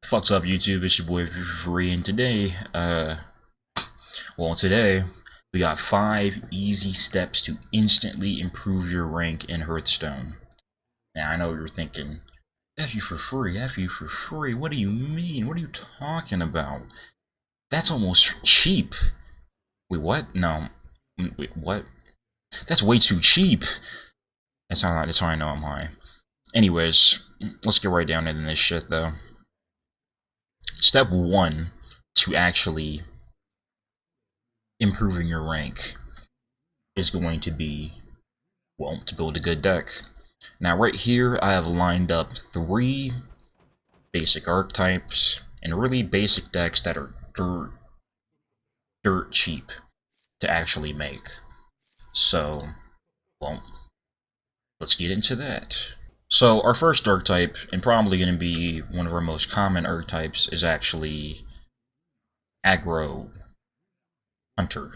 Fuck's up, YouTube? It's your boy Free, and today, today we got 5 easy steps to instantly improve your rank in Hearthstone. Now, I know you're thinking, F you for free, F you for free. What do you mean? What are you talking about? That's almost cheap. Wait, what? No. Wait, what? That's way too cheap. That's how I know I'm high. Anyways, let's get right down into this shit, though. Step 1 to actually improving your rank is going to be, well, to build a good deck. Now right here I have lined up 3 basic archetypes and really basic decks that are dirt cheap to actually make. So, well, let's get into that. So our first archetype, and probably going to be one of our most common archetypes, is actually Aggro Hunter.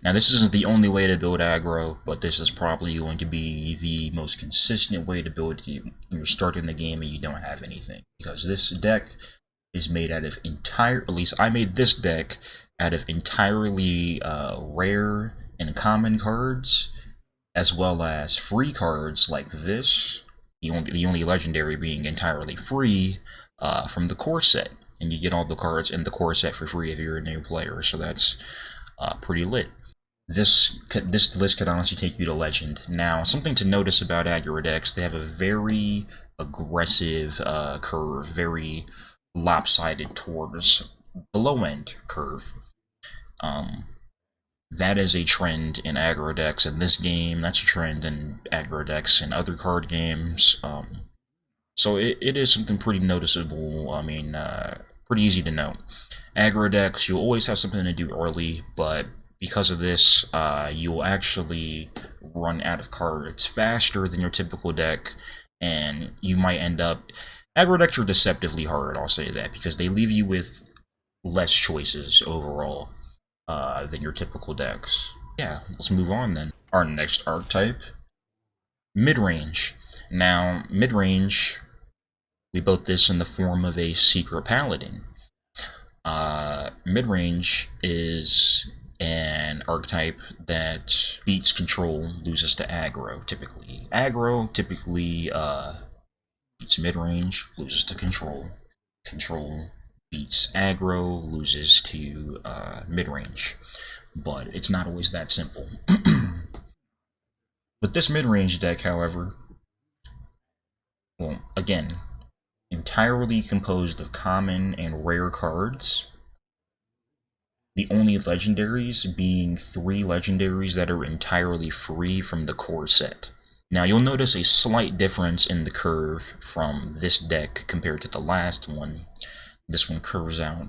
Now this isn't the only way to build aggro, but this is probably going to be the most consistent way to build it when you're starting the game and you don't have anything. Because this deck is made out of at least I made this deck out of entirely rare and common cards, as well as free cards like this, the only legendary being entirely free from the core set. And you get all the cards in the core set for free if you're a new player, so that's pretty lit. This list could honestly take you to legend. Now, something to notice about aggro decks, they have a very aggressive curve, very lopsided towards the low end curve. That is a trend in aggro decks in this game. That's a trend in aggro decks in other card games. So it is something pretty noticeable. I mean, pretty easy to know. Aggro decks, you'll always have something to do early, but because of this, you'll actually run out of cards faster than your typical deck, and you might end up... Aggro decks are deceptively hard, I'll say that, because they leave you with less choices overall than your typical decks. Yeah, let's move on then. Our next archetype, Midrange. Now, Midrange, we built this in the form of a Secret Paladin. Midrange is an archetype that beats control, loses to aggro, typically. Aggro typically beats midrange, loses to control. Control beats aggro, loses to midrange. But it's not always that simple. With this midrange deck, however, well, again, entirely composed of common and rare cards. The only legendaries being 3 legendaries that are entirely free from the core set. Now you'll notice a slight difference in the curve from this deck compared to the last one. This one curves out,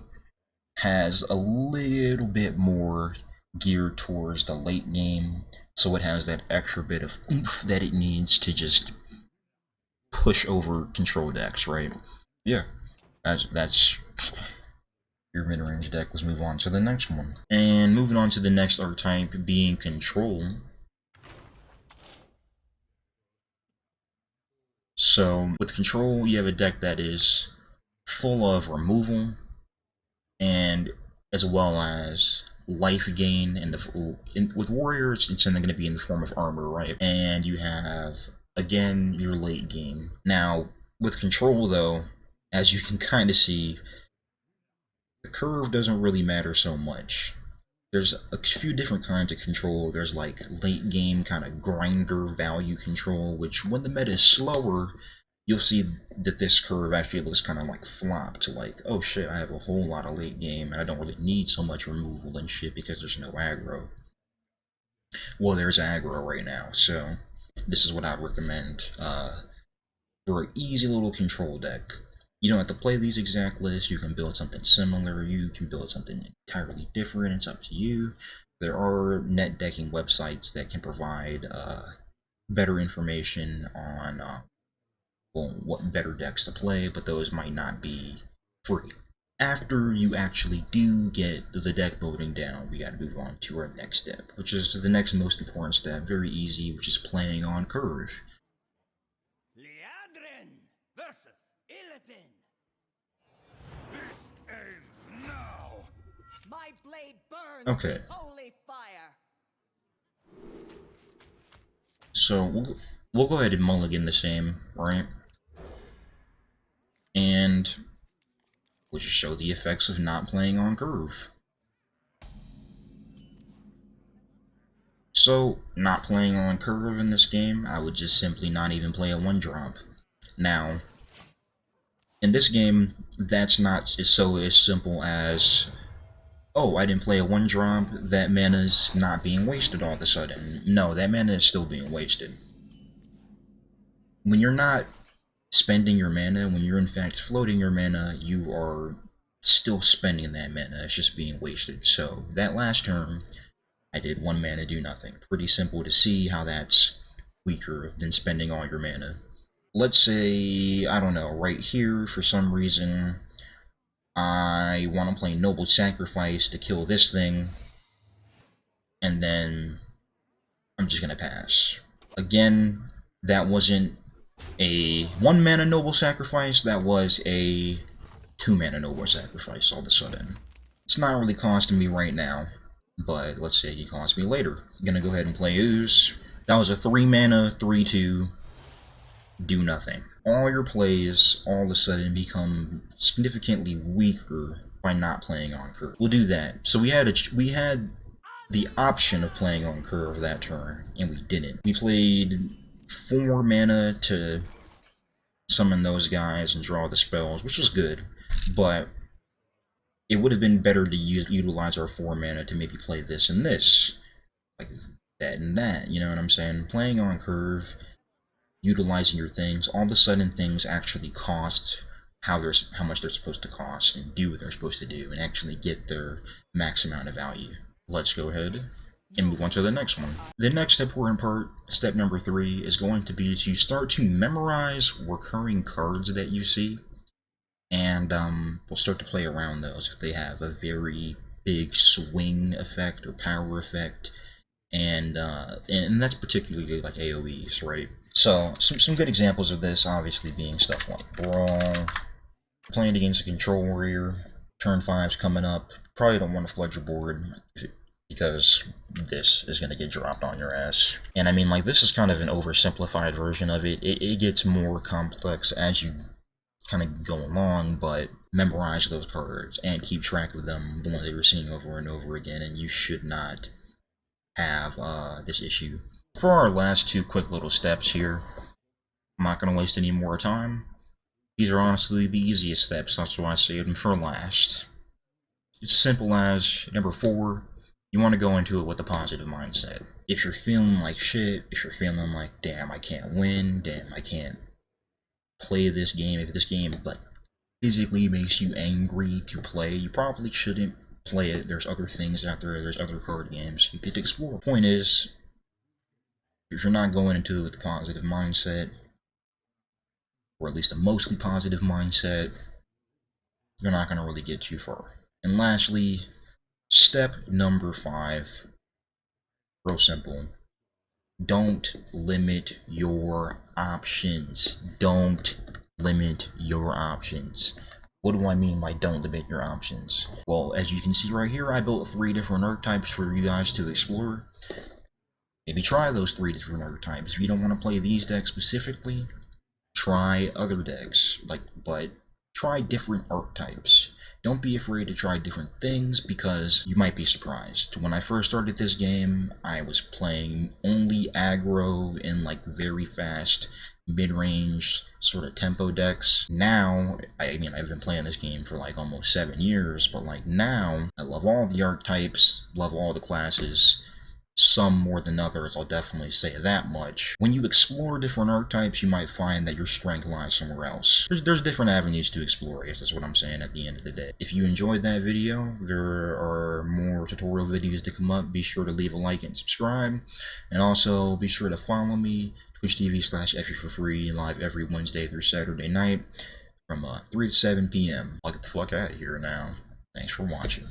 has a little bit more geared towards the late game, so it has that extra bit of oomph that it needs to just push over control decks, right? Yeah, that's your mid-range deck. Let's move on to the next one. And moving on to the next archetype being control. So with control, you have a deck that is full of removal, and as well as life gain. With warriors, it's going to be in the form of armor, right? And you have, again, your late game. Now with control, though, as you can kind of see, the curve doesn't really matter so much. There's a few different kinds of control. There's like late game kind of grinder value control, which when the meta is slower, you'll see that this curve actually looks kind of like flopped, like, oh shit, I have a whole lot of late game and I don't really need so much removal and shit because there's no aggro. Well, there's aggro right now, so this is what I recommend for an easy little control deck. You don't have to play these exact lists. You can build something similar. You can build something entirely different. It's up to you. There are net decking websites that can provide better information on well, what better decks to play, but those might not be free. After you actually do get the deck building down, we got to move on to our next step, which is the next most important step. Very easy, which is playing on curve. Okay. So we'll go ahead and mulligan the same, right? And we'll just show the effects of not playing on curve. So, not playing on curve in this game, I would just simply not even play a 1-drop. Now, in this game, that's not so as simple as, oh, I didn't play a 1-drop, that mana's not being wasted all of a sudden. No, that mana is still being wasted. When you're not spending your mana, when you're in fact floating your mana, you are still spending that mana, it's just being wasted. So, that last turn, I did 1 mana do nothing. Pretty simple to see how that's weaker than spending all your mana. Let's say, I don't know, right here, for some reason, I want to play Noble Sacrifice to kill this thing, and then I'm just going to pass. Again, that wasn't a 1 mana Noble Sacrifice, that was a 2 mana Noble Sacrifice all of a sudden. It's not really costing me right now, but let's say it costs me later. I'm gonna go ahead and play Ooze. That was a 3 mana, 3/2, do nothing. All your plays all of a sudden become significantly weaker by not playing on curve. We'll do that. So we had the option of playing on curve that turn, and we didn't. We played 4 mana to summon those guys and draw the spells, which was good, but it would have been better to utilize our 4 mana to maybe play this and this, like that and that, you know what I'm saying? Playing on curve, utilizing your things, all of a sudden things actually cost how much they're supposed to cost, and do what they're supposed to do, and actually get their max amount of value. Let's go ahead and move on to the next one. The next important part, step number 3, is going to be to start to memorize recurring cards that you see. And we'll start to play around those if they have a very big swing effect or power effect, and that's particularly like AoEs, right? So some good examples of this, obviously, being stuff like Brawl, playing against a Control Warrior, turn 5's coming up, probably don't want to flood your board because this is going to get dropped on your ass. And I mean, like, this is kind of an oversimplified version of it. It gets more complex as you kind of go along, but memorize those cards and keep track of them, the ones that you're seeing over and over again, and you should not have this issue. For our last 2 quick little steps here, I'm not going to waste any more time. These are honestly the easiest steps, that's why I saved them for last. It's simple as, number 4, you want to go into it with a positive mindset. If you're feeling like shit, if you're feeling like, damn, I can't win, damn, I can't play this game, if this game like physically makes you angry to play, you probably shouldn't play it. There's other things out there, there's other card games you get to explore. Point is, if you're not going into it with a positive mindset, or at least a mostly positive mindset, you're not going to really get too far. And lastly, step number 5, real simple. Don't limit your options. Don't limit your options. What do I mean by don't limit your options? Well, as you can see right here, I built 3 different archetypes for you guys to explore. Maybe try those 3 different archetypes. If you don't want to play these decks specifically, try other decks. But try different archetypes. Don't be afraid to try different things, because you might be surprised. When I first started this game, I was playing only aggro and like very fast mid-range sort of tempo decks. Now, I mean, I've been playing this game for like almost 7 years, but like now, I love all the archetypes, love all the classes. Some more than others, I'll definitely say that much. When you explore different archetypes, you might find that your strength lies somewhere else. There's different avenues to explore, I guess that's what I'm saying at the end of the day. If you enjoyed that video, there are more tutorial videos to come up. Be sure to leave a like and subscribe. And also, be sure to follow me, twitch.tv/FU for free, live every Wednesday through Saturday night from 3 to 7 p.m. I'll get the fuck out of here now. Thanks for watching.